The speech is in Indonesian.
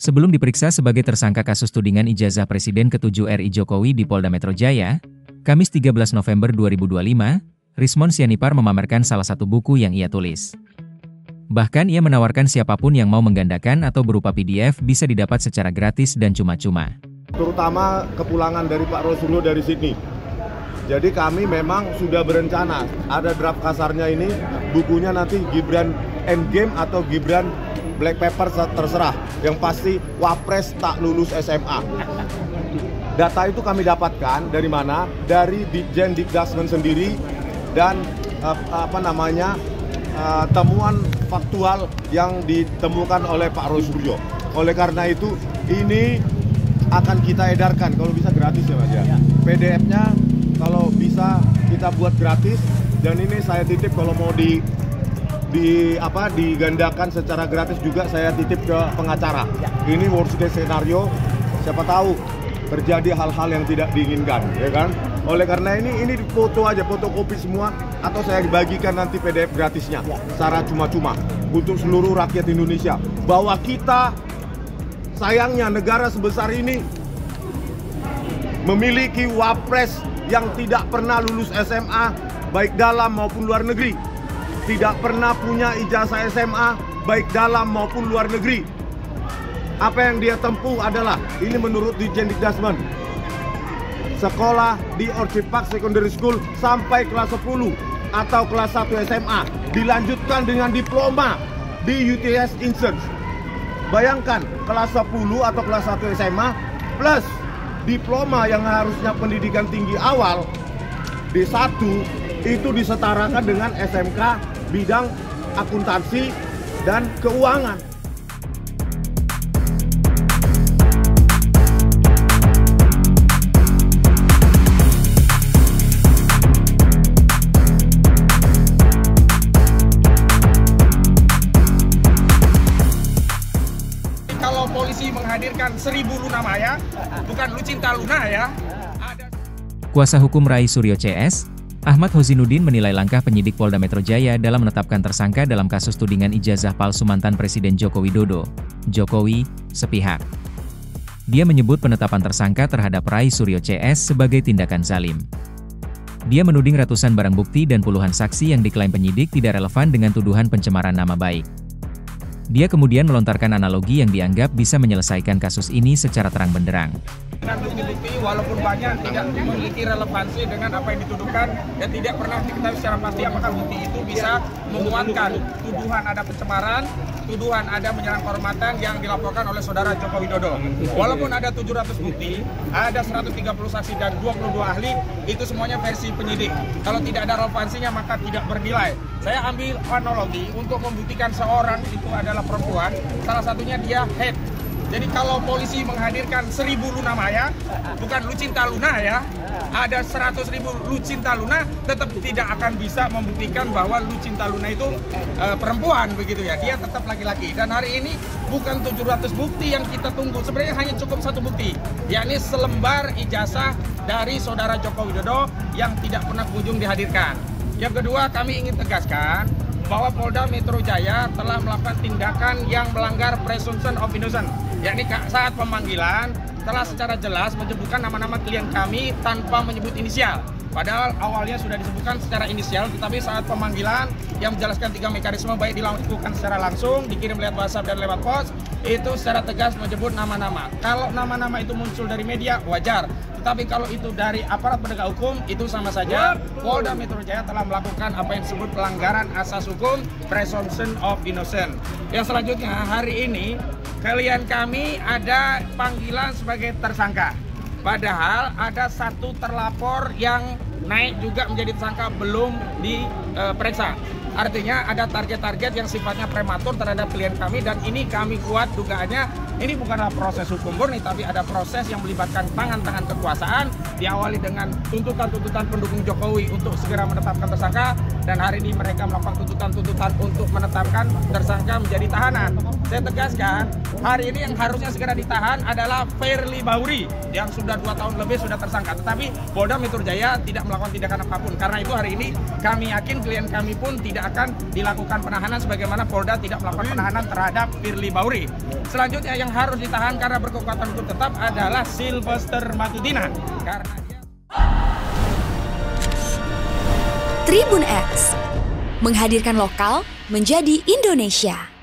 Sebelum diperiksa sebagai tersangka kasus tudingan ijazah Presiden ke-7 RI Jokowi di Polda Metro Jaya, Kamis 13 November 2025, Rismon Sianipar memamerkan salah satu buku yang ia tulis. Bahkan ia menawarkan siapapun yang mau menggandakan atau berupa PDF bisa didapat secara gratis dan cuma-cuma. Terutama kepulangan dari Pak Rasulullah dari Sydney. Jadi kami memang sudah berencana, ada draft kasarnya ini, bukunya nanti Gibran Endgame atau Gibran Black Paper terserah. Yang pasti Wapres tak lulus SMA. Data itu kami dapatkan dari mana? Dari Ditjen Dikdasmen sendiri dan temuan faktual yang ditemukan oleh Pak Rasulullah. Oleh karena itu ini akan kita edarkan kalau bisa gratis ya Mas ya. PDF-nya kalau bisa kita buat gratis dan ini saya titip kalau mau digandakan secara gratis juga saya titip ke pengacara. Ini worst case scenario, siapa tahu terjadi hal-hal yang tidak diinginkan, ya kan? Oleh karena ini foto aja, fotokopi semua atau saya bagikan nanti PDF gratisnya secara cuma-cuma untuk seluruh rakyat Indonesia bahwa kita sayangnya negara sebesar ini memiliki wapres yang tidak pernah lulus SMA baik dalam maupun luar negeri. Tidak pernah punya ijazah SMA baik dalam maupun luar negeri. Apa yang dia tempuh adalah, ini menurut Ditjen Dikdasmen, sekolah di Orchid Park Secondary School sampai kelas 10 atau kelas 1 SMA, dilanjutkan dengan diploma di UTS Insert. Bayangkan, kelas 10 atau kelas 1 SMA plus diploma yang harusnya pendidikan tinggi awal D1 itu disetarakan dengan SMK bidang akuntansi dan keuangan. Kalau polisi menghadirkan 1000 Luna Maya, bukan Lucinta Luna ya. Kuasa hukum Rai Suryo CS, Ahmad Hozinuddin menilai langkah penyidik Polda Metro Jaya dalam menetapkan tersangka dalam kasus tudingan ijazah palsu mantan Presiden Joko Widodo, Jokowi, sepihak. Dia menyebut penetapan tersangka terhadap Rai Suryo CS sebagai tindakan zalim. Dia menuding ratusan barang bukti dan puluhan saksi yang diklaim penyidik tidak relevan dengan tuduhan pencemaran nama baik. Dia kemudian melontarkan analogi yang dianggap bisa menyelesaikan kasus ini secara terang benderang. Bukti-bukti walaupun banyak tidak memiliki relevansi dengan apa yang dituduhkan dan tidak pernah diketahui secara pasti apakah bukti itu bisa menguatkan tuduhan ada pencemaran, tuduhan ada menyerang kehormatan yang dilaporkan oleh saudara Joko Widodo. Walaupun ada 700 bukti, ada 130 saksi dan 22 ahli, itu semuanya versi penyidik. Kalau tidak ada relevansinya maka tidak bernilai. Saya ambil analogi untuk membuktikan seorang itu adalah perempuan, salah satunya dia head. Jadi kalau polisi menghadirkan 1000 Luna Maya, bukan Lucinta Luna ya, ada 100.000 Lucinta Luna, tetap tidak akan bisa membuktikan bahwa Lucinta Luna itu perempuan begitu ya, dia tetap laki-laki. Dan hari ini bukan 700 bukti yang kita tunggu, sebenarnya hanya cukup satu bukti, yakni selembar ijazah dari saudara Joko Widodo yang tidak pernah kunjung dihadirkan. Yang kedua, kami ingin tegaskan bahwa Polda Metro Jaya telah melakukan tindakan yang melanggar presumption of innocence, yakni saat pemanggilan telah secara jelas menyebutkan nama-nama klien kami tanpa menyebut inisial. Padahal awalnya sudah disebutkan secara inisial, tetapi saat pemanggilan yang menjelaskan 3 mekanisme baik dilakukan secara langsung, dikirim lewat WhatsApp dan lewat pos, itu secara tegas menyebut nama-nama. Kalau nama-nama itu muncul dari media, wajar. Tetapi kalau itu dari aparat penegak hukum, itu sama saja. Polda Metro Jaya telah melakukan apa yang disebut pelanggaran asas hukum, presumption of innocence. Yang selanjutnya, hari ini klien kami ada panggilan sebagai tersangka. Padahal ada satu terlapor yang naik juga menjadi tersangka belum diperiksa. Artinya ada target-target yang sifatnya prematur terhadap klien kami dan ini kami kuat dugaannya ini bukanlah proses hukum murni tapi ada proses yang melibatkan tangan-tangan kekuasaan diawali dengan tuntutan-tuntutan pendukung Jokowi untuk segera menetapkan tersangka dan hari ini mereka melakukan tuntutan-tuntutan untuk menetapkan tersangka menjadi tahanan. Saya tegaskan, hari ini yang harusnya segera ditahan adalah Firly Bahuri yang sudah 2 tahun lebih sudah tersangka. Tetapi Polda Metro Jaya tidak melakukan tindakan apapun. Karena itu hari ini kami yakin klien kami pun tidak akan dilakukan penahanan sebagaimana Polda tidak melakukan penahanan terhadap Firly Bahuri. Selanjutnya yang harus ditahan karena berkekuatan hukum tetap adalah Sylvester Matutina. Karena dia... Tribun X menghadirkan lokal menjadi Indonesia.